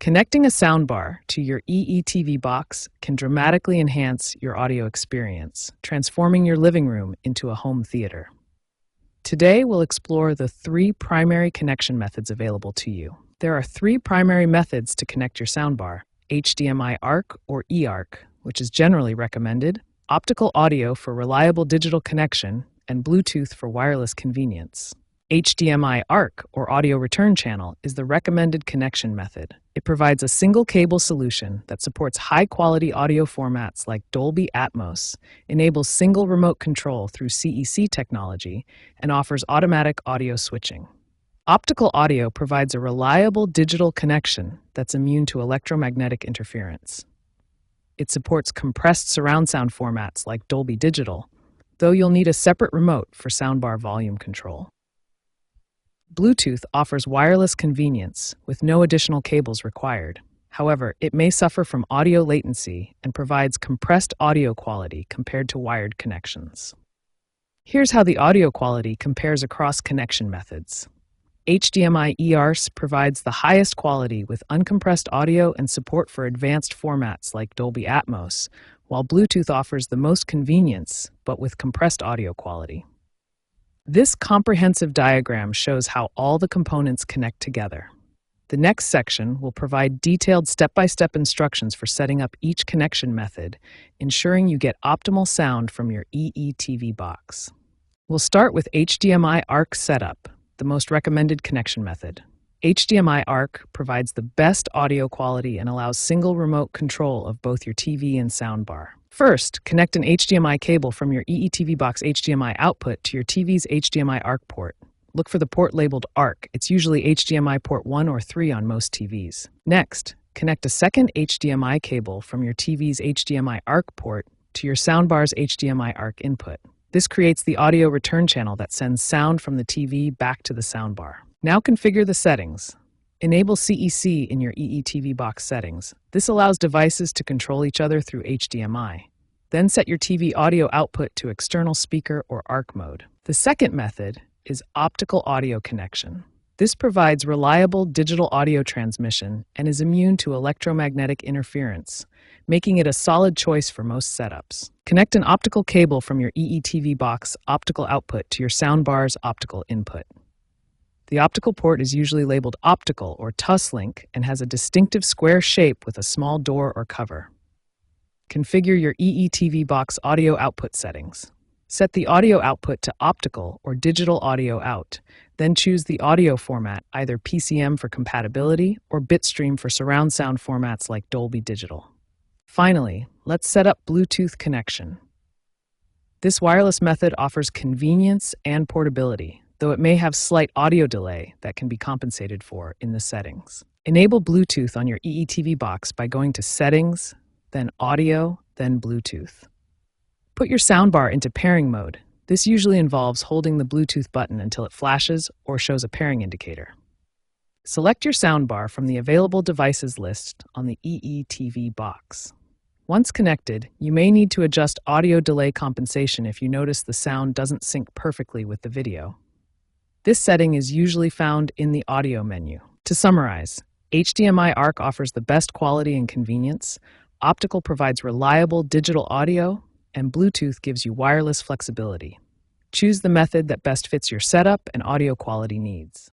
Connecting a soundbar to your EETV box can dramatically enhance your audio experience, transforming your living room into a home theater. Today, we'll explore the 3 primary connection methods available to you. There are 3 primary methods to connect your soundbar: HDMI ARC or eARC, which is generally recommended, optical audio for reliable digital connection, and Bluetooth for wireless convenience. HDMI ARC, or audio return channel, is the recommended connection method. It provides a single cable solution that supports high-quality audio formats like Dolby Atmos, enables single remote control through CEC technology, and offers automatic audio switching. Optical audio provides a reliable digital connection that's immune to electromagnetic interference. It supports compressed surround sound formats like Dolby Digital, though you'll need a separate remote for soundbar volume control. Bluetooth offers wireless convenience with no additional cables required. However, it may suffer from audio latency and provides compressed audio quality compared to wired connections. Here's how the audio quality compares across connection methods. HDMI ARC provides the highest quality with uncompressed audio and support for advanced formats like Dolby Atmos, while Bluetooth offers the most convenience, but with compressed audio quality. This comprehensive diagram shows how all the components connect together. The next section will provide detailed step-by-step instructions for setting up each connection method, ensuring you get optimal sound from your EETV box. We'll start with HDMI ARC setup, the most recommended connection method. HDMI ARC provides the best audio quality and allows single remote control of both your TV and soundbar. First, connect an HDMI cable from your EETV box HDMI output to your TV's HDMI ARC port. Look for the port labeled ARC. It's usually HDMI port 1 or 3 on most TVs. Next, connect a second HDMI cable from your TV's HDMI ARC port to your soundbar's HDMI ARC input. This creates the audio return channel that sends sound from the TV back to the soundbar. Now configure the settings. Enable CEC in your EETV box settings. This allows devices to control each other through HDMI. Then set your TV audio output to external speaker or ARC mode. The second method is optical audio connection. This provides reliable digital audio transmission and is immune to electromagnetic interference, making it a solid choice for most setups. Connect an optical cable from your EETV box optical output to your soundbar's optical input. The optical port is usually labeled optical or TUS-Link and has a distinctive square shape with a small door or cover. Configure your EETV box audio output settings. Set the audio output to optical or digital audio out, then choose the audio format, either PCM for compatibility or bitstream for surround sound formats like Dolby Digital. Finally, let's set up Bluetooth connection. This wireless method offers convenience and portability, though it may have slight audio delay that can be compensated for in the settings. Enable Bluetooth on your EETV box by going to Settings, then Audio, then Bluetooth. Put your soundbar into pairing mode. This usually involves holding the Bluetooth button until it flashes or shows a pairing indicator. Select your soundbar from the available devices list on the EETV box. Once connected, you may need to adjust audio delay compensation if you notice the sound doesn't sync perfectly with the video. This setting is usually found in the audio menu. To summarize, HDMI ARC offers the best quality and convenience, optical provides reliable digital audio, and Bluetooth gives you wireless flexibility. Choose the method that best fits your setup and audio quality needs.